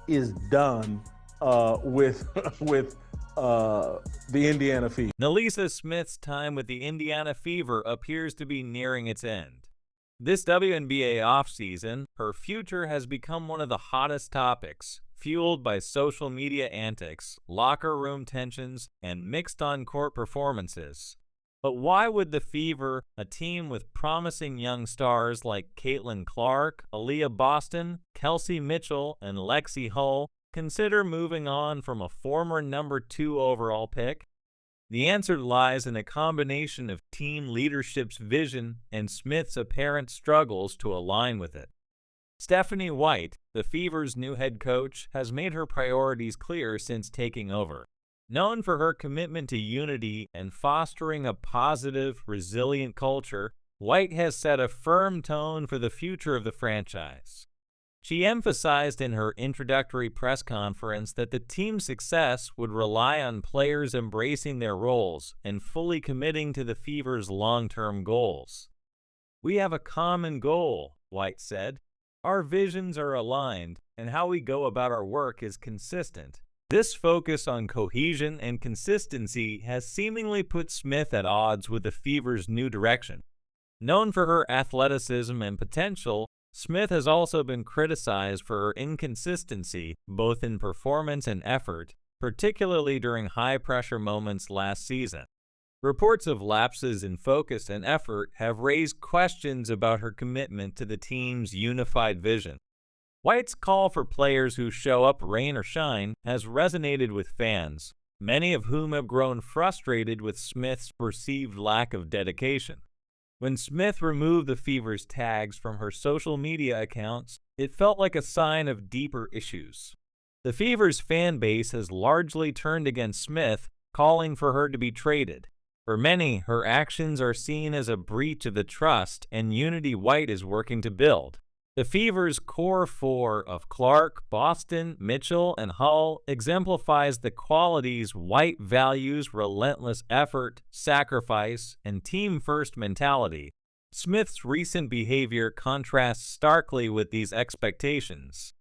is done with with the Indiana Fever. NaLyssa Smith's time with the Indiana Fever appears to be nearing its end. This WNBA offseason, her future has become one of the hottest topics, fueled by social media antics, locker room tensions, and mixed on-court performances. But why would the Fever, a team with promising young stars like Caitlin Clark, Aaliyah Boston, Kelsey Mitchell, and Lexi Hull, consider moving on from a former number 2 overall pick? The answer lies in a combination of team leadership's vision and Smith's apparent struggles to align with it. Stephanie White, the Fever's new head coach, has made her priorities clear since taking over. Known for her commitment to unity and fostering a positive, resilient culture, White has set a firm tone for the future of the franchise. She emphasized in her introductory press conference that the team's success would rely on players embracing their roles and fully committing to the Fever's long-term goals. "We have a common goal," White said. "Our visions are aligned, and how we go about our work is consistent." This focus on cohesion and consistency has seemingly put Smith at odds with the Fever's new direction. Known for her athleticism and potential, Smith has also been criticized for her inconsistency, both in performance and effort, particularly during high-pressure moments last season. Reports of lapses in focus and effort have raised questions about her commitment to the team's unified vision. White's call for players who show up rain or shine has resonated with fans, many of whom have grown frustrated with Smith's perceived lack of dedication. When Smith removed the Fever's tags from her social media accounts, it felt like a sign of deeper issues. The Fever's fan base has largely turned against Smith, calling for her to be traded. For many, her actions are seen as a breach of the trust and unity White is working to build. The Fever's core four of Clark, Boston, Mitchell, and Hull exemplifies the qualities White values: relentless effort, sacrifice, and team-first mentality. Smith's recent behavior contrasts starkly with these expectations.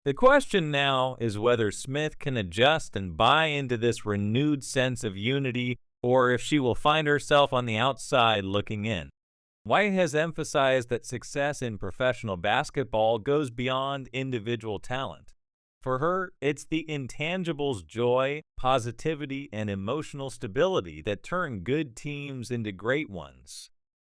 The question now is whether Smith can adjust and buy into this renewed sense of unity, or if she will find herself on the outside looking in. White has emphasized that success in professional basketball goes beyond individual talent. For her, it's the intangibles: joy, positivity, and emotional stability that turn good teams into great ones.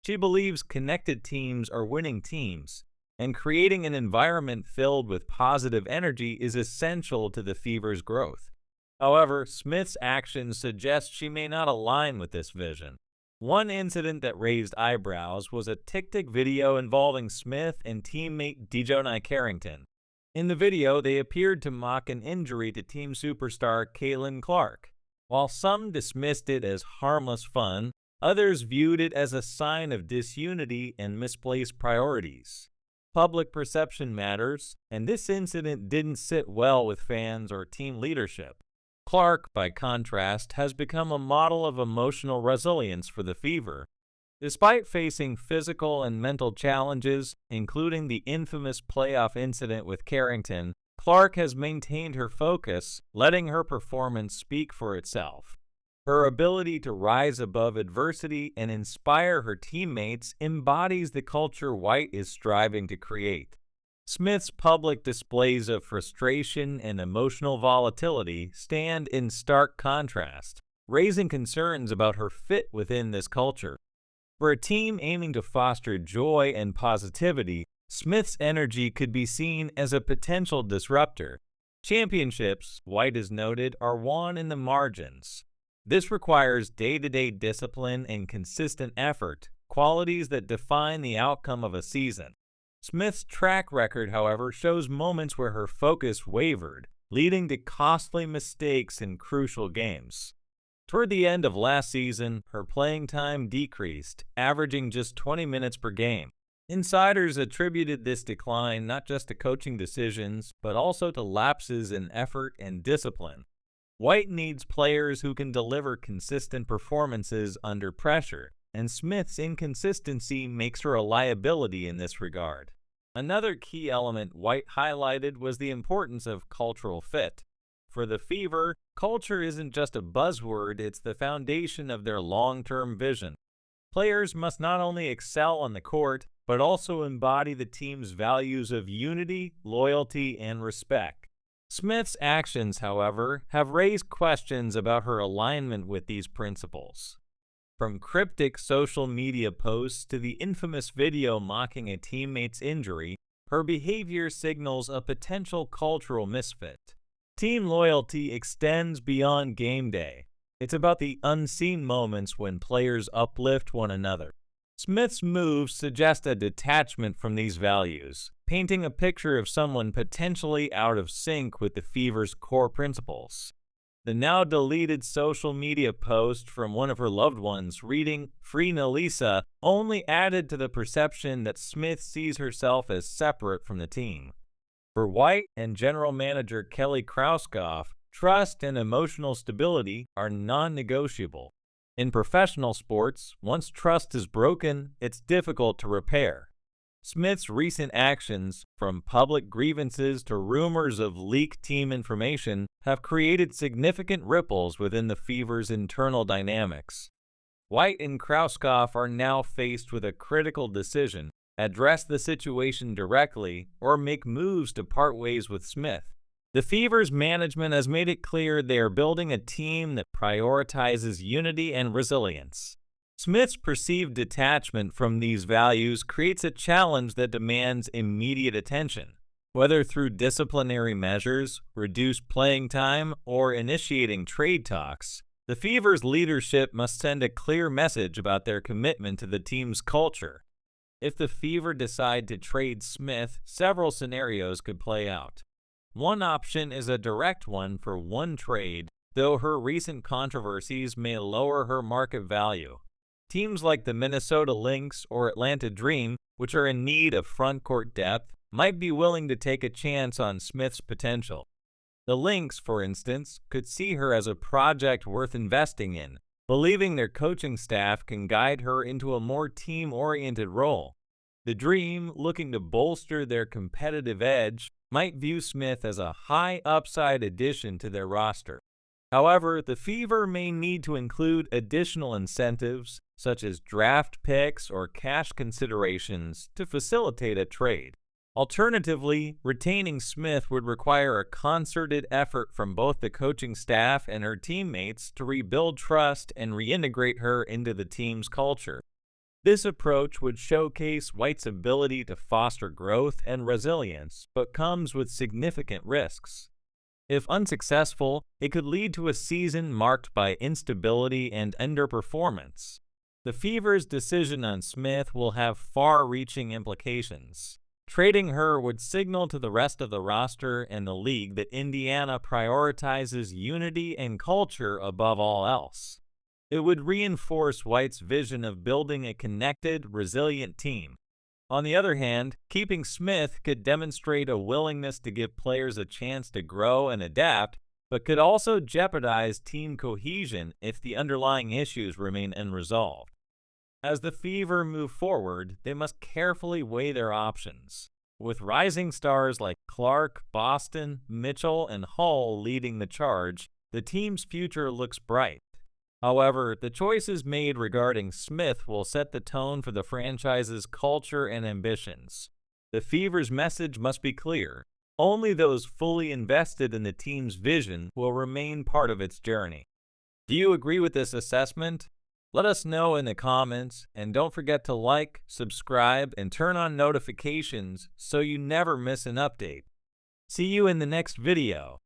She believes connected teams are winning teams, and creating an environment filled with positive energy is essential to the Fever's growth. However, Smith's actions suggest she may not align with this vision. One incident that raised eyebrows was a TikTok video involving Smith and teammate Dijonai Carrington. In the video, they appeared to mock an injury to team superstar Caitlin Clark. While some dismissed it as harmless fun, others viewed it as a sign of disunity and misplaced priorities. Public perception matters, and this incident didn't sit well with fans or team leadership. Clark, by contrast, has become a model of emotional resilience for the Fever. Despite facing physical and mental challenges, including the infamous playoff incident with Carrington, Clark has maintained her focus, letting her performance speak for itself. Her ability to rise above adversity and inspire her teammates embodies the culture White is striving to create. Smith's public displays of frustration and emotional volatility stand in stark contrast, raising concerns about her fit within this culture. For a team aiming to foster joy and positivity, Smith's energy could be seen as a potential disruptor. Championships, White has noted, are won in the margins. This requires day-to-day discipline and consistent effort, qualities that define the outcome of a season. Smith's track record, however, shows moments where her focus wavered, leading to costly mistakes in crucial games. Toward the end of last season, her playing time decreased, averaging just 20 minutes per game. Insiders attributed this decline not just to coaching decisions, but also to lapses in effort and discipline. White needs players who can deliver consistent performances under pressure, and Smith's inconsistency makes her a liability in this regard. Another key element White highlighted was the importance of cultural fit. For the Fever, culture isn't just a buzzword, it's the foundation of their long-term vision. Players must not only excel on the court, but also embody the team's values of unity, loyalty, and respect. Smith's actions, however, have raised questions about her alignment with these principles. From cryptic social media posts to the infamous video mocking a teammate's injury, her behavior signals a potential cultural misfit. Team loyalty extends beyond game day. It's about the unseen moments when players uplift one another. Smith's moves suggest a detachment from these values, painting a picture of someone potentially out of sync with the Fever's core principles. The now deleted social media post from one of her loved ones reading "Free NaLyssa" only added to the perception that Smith sees herself as separate from the team. For White and general manager Kelly Krauskopf, trust and emotional stability are non-negotiable. In professional sports, once trust is broken, it's difficult to repair. Smith's recent actions, from public grievances to rumors of leaked team information, have created significant ripples within the Fever's internal dynamics. White and Krauskopf are now faced with a critical decision: address the situation directly or make moves to part ways with Smith. The Fever's management has made it clear they are building a team that prioritizes unity and resilience. Smith's perceived detachment from these values creates a challenge that demands immediate attention. Whether through disciplinary measures, reduced playing time, or initiating trade talks, the Fever's leadership must send a clear message about their commitment to the team's culture. If the Fever decide to trade Smith, several scenarios could play out. One option is a direct one for one trade, though her recent controversies may lower her market value. Teams like the Minnesota Lynx or Atlanta Dream, which are in need of front-court depth, might be willing to take a chance on Smith's potential. The Lynx, for instance, could see her as a project worth investing in, believing their coaching staff can guide her into a more team-oriented role. The Dream, looking to bolster their competitive edge, might view Smith as a high-upside addition to their roster. However, the Fever may need to include additional incentives, such as draft picks or cash considerations, to facilitate a trade. Alternatively, retaining Smith would require a concerted effort from both the coaching staff and her teammates to rebuild trust and reintegrate her into the team's culture. This approach would showcase White's ability to foster growth and resilience, but comes with significant risks. If unsuccessful, it could lead to a season marked by instability and underperformance. The Fever's decision on Smith will have far-reaching implications. Trading her would signal to the rest of the roster and the league that Indiana prioritizes unity and culture above all else. It would reinforce White's vision of building a connected, resilient team. On the other hand, keeping Smith could demonstrate a willingness to give players a chance to grow and adapt, but could also jeopardize team cohesion if the underlying issues remain unresolved. As the Fever move forward, they must carefully weigh their options. With rising stars like Clark, Boston, Mitchell, and Hull leading the charge, the team's future looks bright. However, the choices made regarding Smith will set the tone for the franchise's culture and ambitions. The Fever's message must be clear. Only those fully invested in the team's vision will remain part of its journey. Do you agree with this assessment? Let us know in the comments, and don't forget to like, subscribe, and turn on notifications so you never miss an update. See you in the next video.